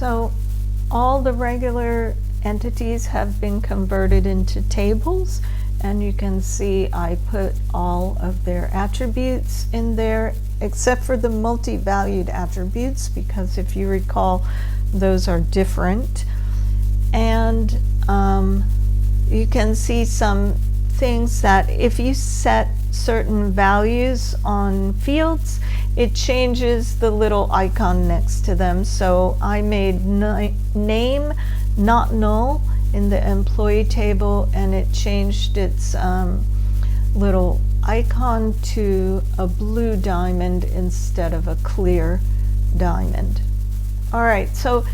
So all the regular entities have been converted into tables, and you can see I put all of their attributes in there except for the multi-valued attributes, because if you recall, those are different. And you can see some things that if you set certain values on fields, it changes the little icon next to them. So I made name not null in the employee table, and it changed its little icon to a blue diamond instead of a clear diamond. All right, so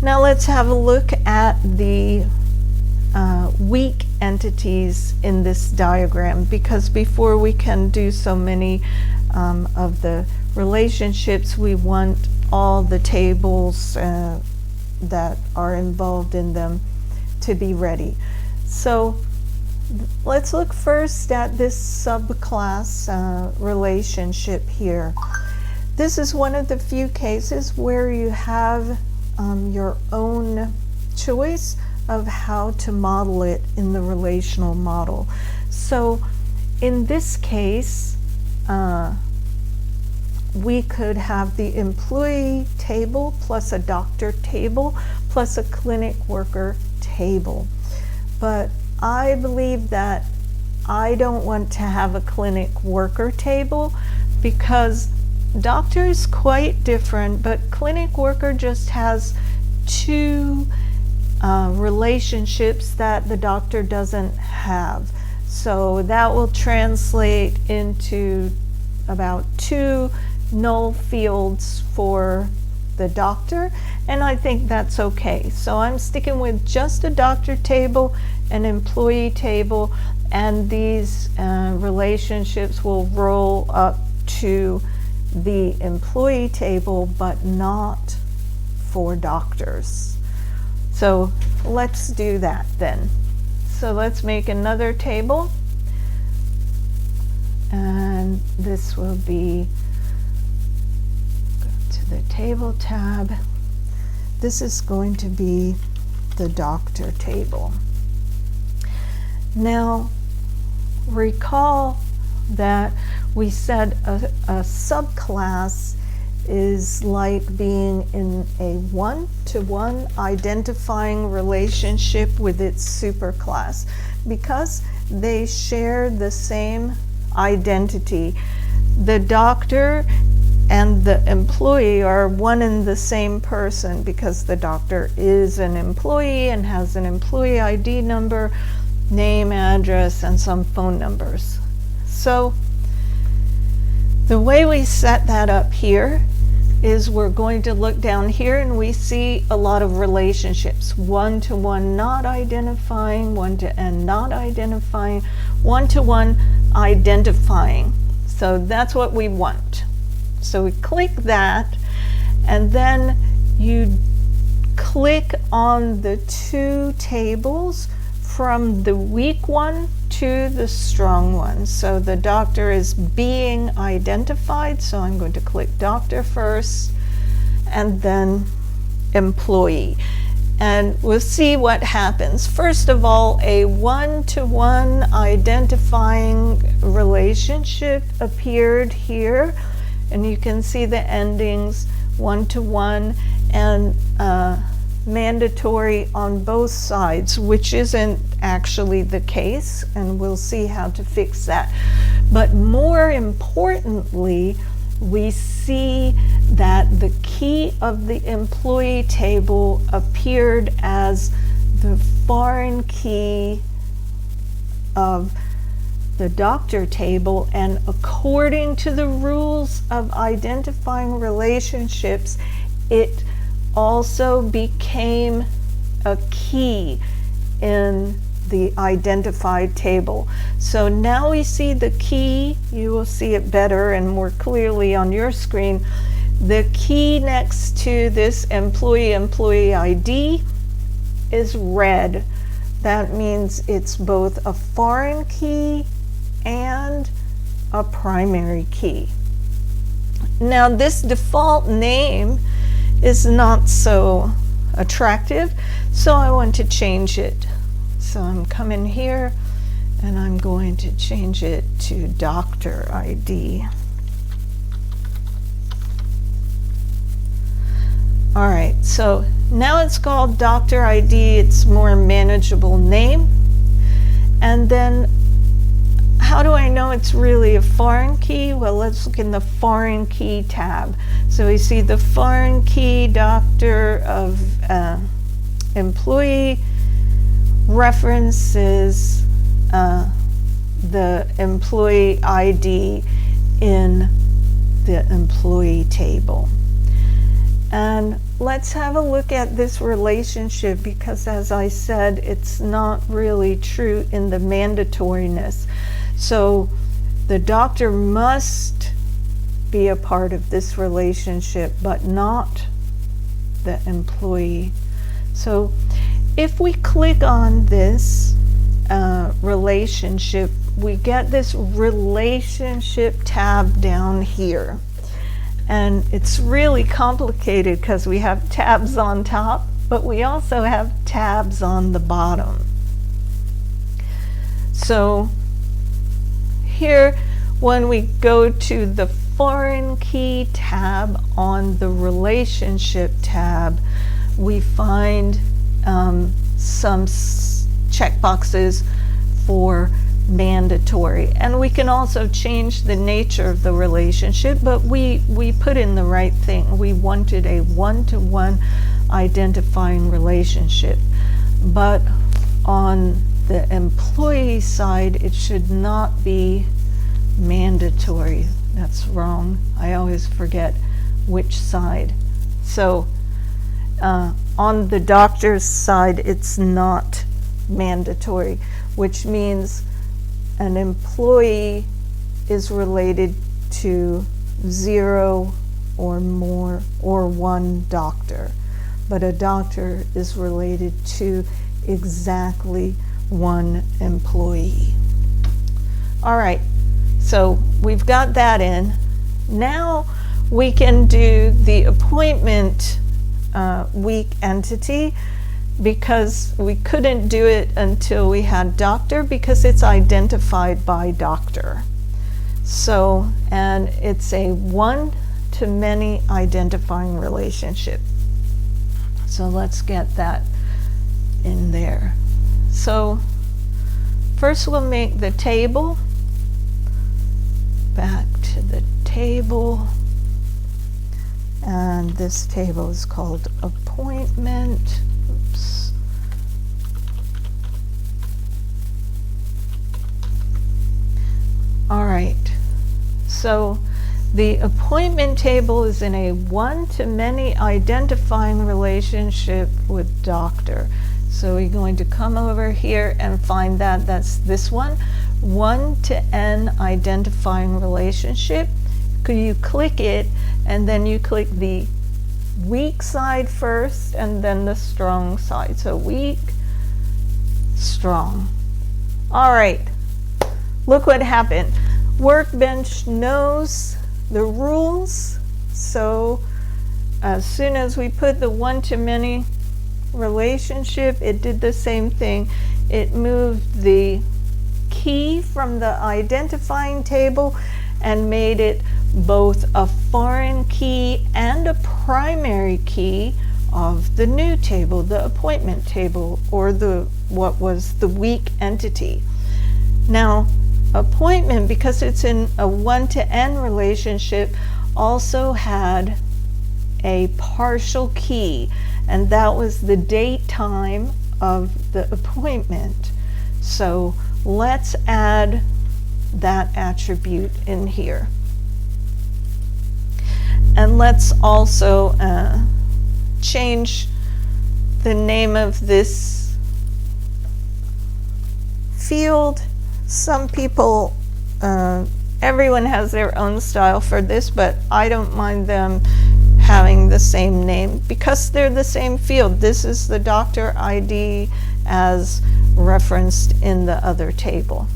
now let's have a look at the weak entities in this diagram, because before we can do so many of the relationships, we want all the tables that are involved in them to be ready. So let's look first at this subclass relationship here. This is one of the few cases where you have your own choice of how to model it in the relational model. So in this case, we could have the employee table plus a doctor table plus a clinic worker table. But I believe that I don't want to have a clinic worker table, because doctor is quite different, but clinic worker just has two relationships that the doctor doesn't have. So that will translate into about 2 null fields for the doctor, and I think that's okay. So I'm sticking with just a doctor table, an employee table, and these relationships will roll up to the employee table, but not for doctors. So let's do that then. So let's make another table, and this will be, go to the table tab. This is going to be the doctor table. Now recall that we said a subclass is like being in a one-to-one identifying relationship with its superclass, because they share the same identity. The doctor and the employee are one and the same person, because the doctor is an employee and has an employee ID number, name, address, and some phone numbers. So the way we set that up here is we're going to look down here, and we see a lot of relationships: one-to-one not identifying, one-to-n not identifying, one-to-one identifying. So that's what we want. So we click that, and then you click on the 2 tables from the weak one to the strong one. So the doctor is being identified, so I'm going to click doctor first, and then employee. And we'll see what happens. First of all, a one-to-one identifying relationship appeared here, and you can see the endings one-to-one and mandatory on both sides, which isn't actually the case, and we'll see how to fix that. But more importantly, we see that the key of the employee table appeared as the foreign key of the doctor table, and according to the rules of identifying relationships, it also became a key in the identified table. So now we see the key. You will see it better and more clearly on your screen. The key next to this employee ID is red. That means it's both a foreign key and a primary key. Now this default name is not so attractive, so I want to change it. So I'm coming here and I'm going to change it to Doctor ID. All right, so now it's called Doctor ID. It's more manageable name. And then how do I know it's really a foreign key? Well, let's look in the foreign key tab. So we see the foreign key doctor of employee references the employee ID in the employee table. And let's have a look at this relationship, because as I said, it's not really true in the mandatoriness. So the doctor must be a part of this relationship, but not the employee. So if we click on this relationship, we get this relationship tab down here. And it's really complicated because we have tabs on top, but we also have tabs on the bottom. So here, when we go to the foreign key tab on the relationship tab, we find some checkboxes for mandatory, and we can also change the nature of the relationship, but we put in the right thing. We wanted a one-to-one identifying relationship, but on the employee side it should not be mandatory. That's wrong. I always forget which side. So on the doctor's side it's not mandatory, which means an employee is related to 0 or more or 1 doctor, but a doctor is related to exactly 1 employee. All right, so we've got that in. Now we can do the appointment week entity, because we couldn't do it until we had doctor, because it's identified by doctor. So, and it's a one-to-many identifying relationship. So let's get that in there. So first we'll make the table. Back to the table. And this table is called appointment. Oops. All right, so the appointment table is in a one-to-many identifying relationship with doctor. So we're going to come over here and find that. That's this one, 1 to N identifying relationship. You click it, and then you click the weak side first and then the strong side. So weak, strong. All right, look what happened. Workbench knows the rules, so as soon as we put the one-to-many relationship, it did the same thing. It moved the key from the identifying table and made it both a foreign key and a primary key of the new table, the appointment table, or what was the weak entity. Now, appointment, because it's in a 1 to N relationship, also had a partial key, and that was the date time of the appointment. So let's add that attribute in here. And let's also change the name of this field. Some people, everyone has their own style for this, but I don't mind them having the same name because they're the same field. This is the doctor ID as referenced in the other table.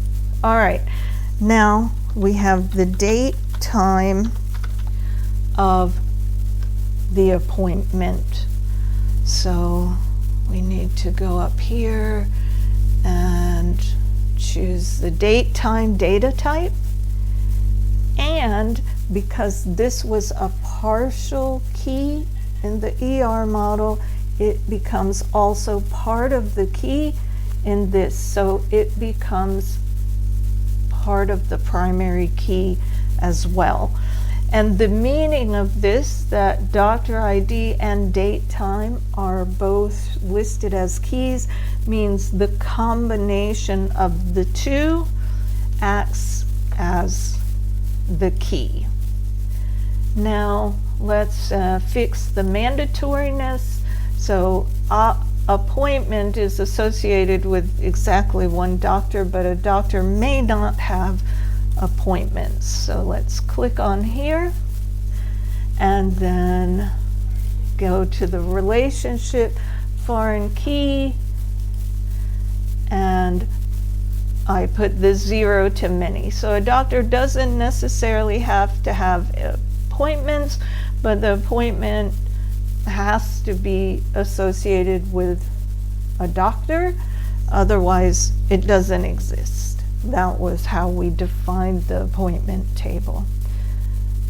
All right, now we have the date, time of the appointment. So we need to go up here and choose the date, time, data type. And because this was a partial key in the ER model, it becomes also part of the key in this. So it becomes part of the primary key as well. And the meaning of this, that doctor ID and date time are both listed as keys, means the combination of the two acts as the key. Now let's fix the mandatoriness. So appointment is associated with exactly one doctor, but a doctor may not have appointments. So let's click on here and then go to the relationship, foreign key, and I put the 0 to many. So a doctor doesn't necessarily have to have appointments, but the appointment has to be associated with a doctor, otherwise it doesn't exist. That was how we defined the appointment table.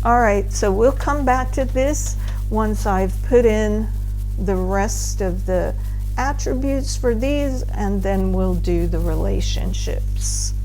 All right, so we'll come back to this once I've put in the rest of the attributes for these, and then we'll do the relationships.